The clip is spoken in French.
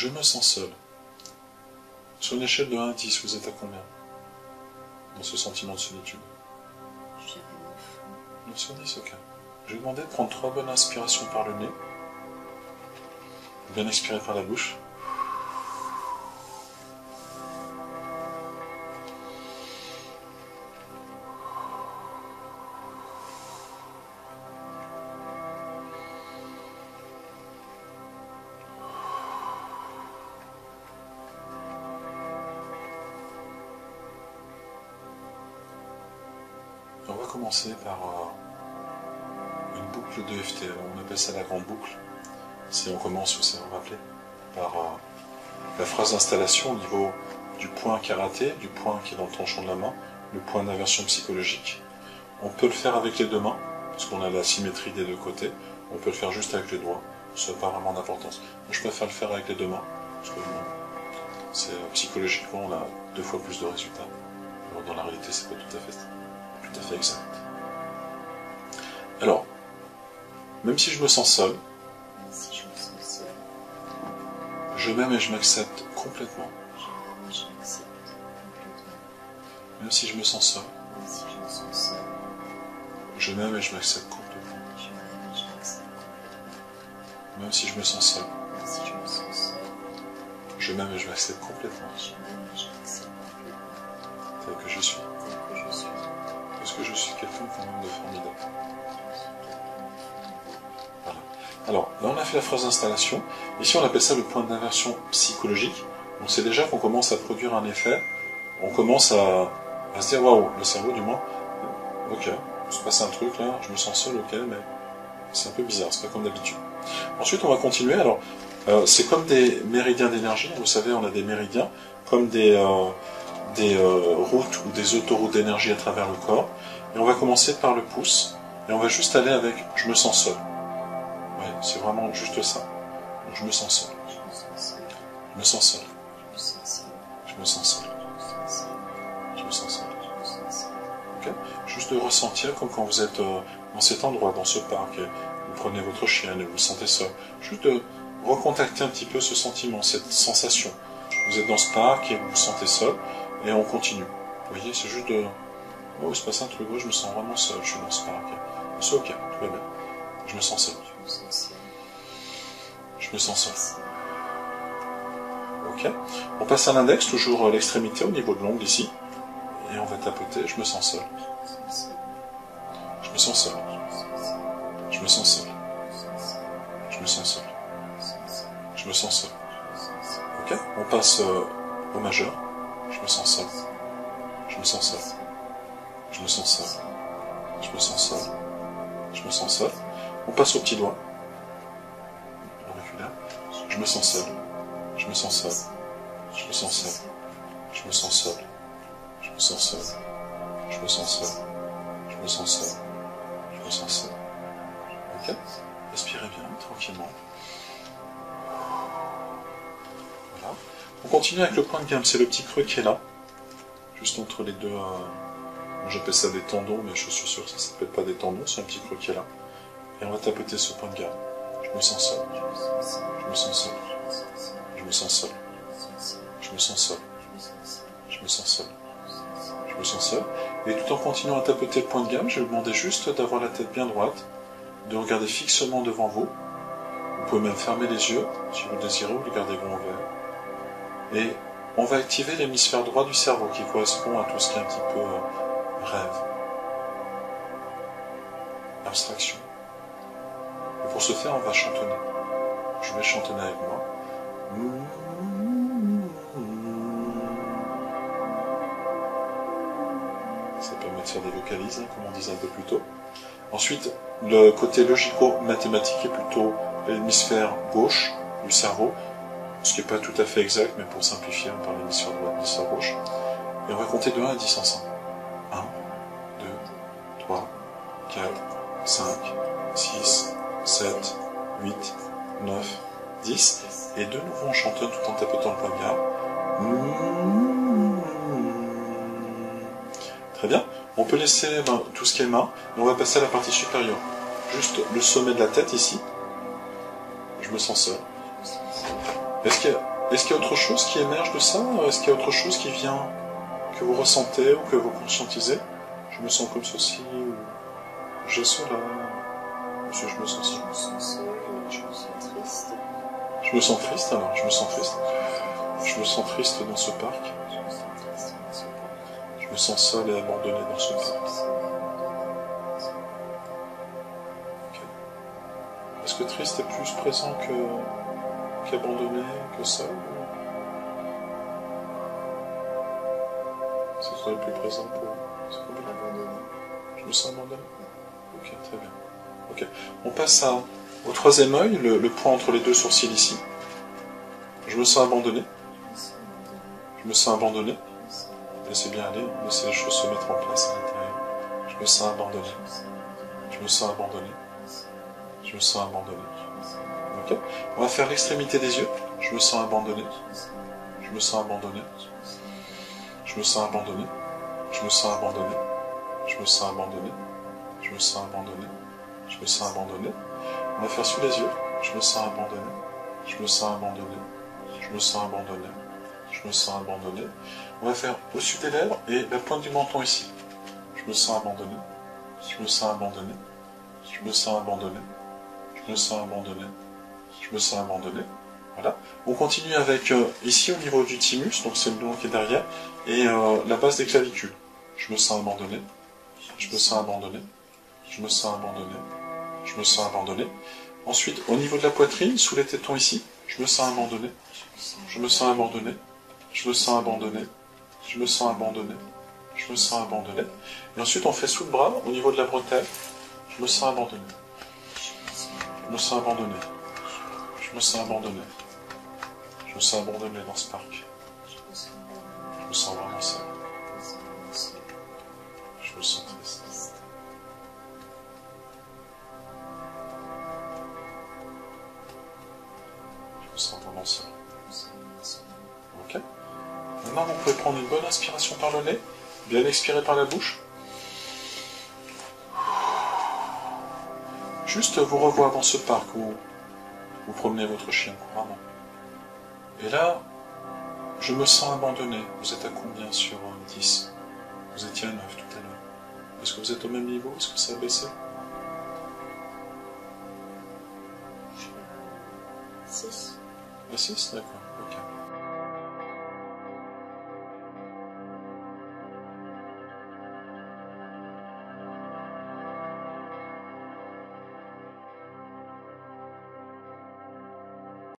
Je me sens seul. Sur une échelle de 1 à 10, vous êtes à combien dans ce sentiment de solitude? Je dirais 9. 9 sur 10, ok. Je vais vous demander de prendre 3 bonnes inspirations par le nez. Bien expirer par la bouche. On va commencer par une boucle d'EFT. On appelle ça la grande boucle. Si on commence, vous savez, on va rappeler, par la phrase d'installation au niveau du point karaté, du point qui est dans le tranchant de la main, le point d'inversion psychologique. On peut le faire avec les deux mains, parce qu'on a la symétrie des deux côtés. On peut le faire juste avec les doigts, ça n'a pas vraiment d'importance. Moi, je préfère le faire avec les deux mains, parce que psychologiquement, on a 2 fois plus de résultats. Alors, dans la réalité, c'est pas tout à fait exact. Alors, même si je me sens seul, je m'aime et je m'accepte complètement. Même si je me sens seul, je m'aime et je m'accepte complètement. Même si je me sens seul, je m'aime et je m'accepte complètement. Tel que je suis. Parce que je suis quelqu'un quand même de formidable. Voilà. Alors, là on a fait la phrase d'installation. Ici on appelle ça le point d'inversion psychologique. On sait déjà qu'on commence à produire un effet. On commence à se dire, waouh, le cerveau du moins, ok, il se passe un truc là, je me sens seul, ok, mais c'est un peu bizarre, c'est pas comme d'habitude. Ensuite on va continuer. Alors, c'est comme des méridiens d'énergie. Vous savez, on a des méridiens, comme des routes ou des autoroutes d'énergie à travers le corps. Et on va commencer par le pouce, et on va juste aller avec « je me sens seul ». Ouais, c'est vraiment juste ça. Donc, je me sens seul. Je me sens seul. Je me sens seul. Je me sens seul. Okay. Juste de ressentir comme quand vous êtes dans cet endroit, dans ce parc, et vous prenez votre chien et vous le sentez seul. Juste de recontacter un petit peu ce sentiment, cette sensation. Vous êtes dans ce parc et vous vous sentez seul, et on continue. Vous voyez, c'est juste de... Oh, il se passe un truc, je me sens vraiment seul, je suis dans ce parc. C'est ok, tout va bien. Je me sens seul. Je me sens seul. Ok. On passe à l'index, toujours à l'extrémité, au niveau de l'ongle ici. Et on va tapoter, je me sens seul. Je me sens seul. Je me sens seul. Je me sens seul. Je me sens seul. Ok. On passe au majeur. Je me sens seul. Je me sens seul. Je me sens seul. Je me sens seul. Je me sens seul. On passe au petit doigt. Auriculaire. Je me sens seul. Je me sens seul. Je me sens seul. Je me sens seul. Je me sens seul. Je me sens seul. Je me sens seul. Je me sens seul. Ok. Respirez bien, tranquillement. Voilà. On continue avec le point de gamme. C'est le petit creux qui est là. Juste entre les deux... J'appelle ça des tendons, mais je suis sûr que ça ne s'appelle pas des tendons, c'est un petit creux qui est là. Et on va tapoter ce point de gamme. Je me sens seul. Je me sens seul. Je me sens seul. Je me sens seul. Je me sens seul. Je me sens seul. Et tout en continuant à tapoter le point de gamme, je vais vous demander juste d'avoir la tête bien droite, de regarder fixement devant vous. Vous pouvez même fermer les yeux, si vous le désirez, ou les garder grands ouverts. Et on va activer l'hémisphère droit du cerveau, qui correspond à tout ce qui est un petit peu rêve, abstraction. Et pour ce faire, on va chantonner. Je vais chantonner avec moi. Ça permet de faire des vocalises, hein, comme on disait un peu plus tôt. Ensuite, le côté logico-mathématique est plutôt l'hémisphère gauche du cerveau, ce qui n'est pas tout à fait exact, mais pour simplifier, on parle de l'hémisphère droit, l'hémisphère gauche. Et on va compter de 1 à 10 ensemble. 1, 2, 3, 4, 5, 6, 7, 8, 9, 10. Et de nouveau on chantonne tout en tapotant le point de gamme. Très bien. On peut laisser tout ce qui est main, et on va passer à la partie supérieure. Juste le sommet de la tête ici. Je me sens seul. Est-ce qu'il y a Est-ce qu'il y a autre chose qui émerge de ça? Est-ce qu'il y a autre chose qui vient, que vous ressentez ou que vous conscientisez? Je me sens comme ceci, ou j'ai cela, ou si je me sens ça. Je me sens seule, je me sens triste. Je me sens triste alors, je me sens triste. Je me sens triste dans ce parc. Je me sens triste dans ce parc. Je me sens seul et abandonné dans ce Je me parc. sens seule et abandonnée dans ce parc. Est-ce que triste est plus présent qu'abandonné, que seul? C'est quoi le plus présent pour vous? C'est quoi le plus... Abandonnée. Je me sens abandonné. Ok, très bien. Ok. On passe au troisième œil, le point entre les deux sourcils ici. Je me sens abandonné. Je me sens abandonné. Laissez bien aller, laissez les choses se mettre en place à l'intérieur. Je me sens abandonné. Je me sens abandonné. Je me sens abandonné. Ok. On va faire l'extrémité des yeux. Je me sens abandonné. Je me sens abandonné. Je me sens abandonné. Je me sens abandonné. Je me sens abandonné. Je me sens abandonné. Je me sens abandonné. On va faire sous les yeux. Je me sens abandonné. Je me sens abandonné. Je me sens abandonné. Je me sens abandonné. On va faire au-dessus des lèvres et la pointe du menton ici. Je me sens abandonné. Je me sens abandonné. Je me sens abandonné. Je me sens abandonné. Je me sens abandonné. Voilà. On continue avec ici au niveau du thymus, donc c'est le nom qui est derrière, et la base des clavicules. Je me sens abandonné. Je me sens abandonné. Je me sens abandonné. Je me sens abandonné. Ensuite, au niveau de la poitrine, sous les tétons ici, je me sens abandonné. Je me sens abandonné. Je me sens abandonné. Je me sens abandonné. Je me sens abandonné. Et ensuite, on fait sous le bras, au niveau de la bretelle. Je me sens abandonné. Je me sens abandonné. Je me sens abandonné. Je me sens abandonné dans ce parc. Je me sens vraiment seul. Je me sens triste. Je me sens vraiment seul. Ok. Maintenant, vous pouvez prendre une bonne inspiration par le nez, bien expirer par la bouche. Juste vous revoir dans ce parc où vous promenez votre chien couramment. Et là, je me sens abandonné. Vous êtes à combien sur 10? Vous étiez à 9 tout à l'heure. Est-ce que vous êtes au même niveau? Est-ce que ça a baissé? 6. À 6, d'accord, ok.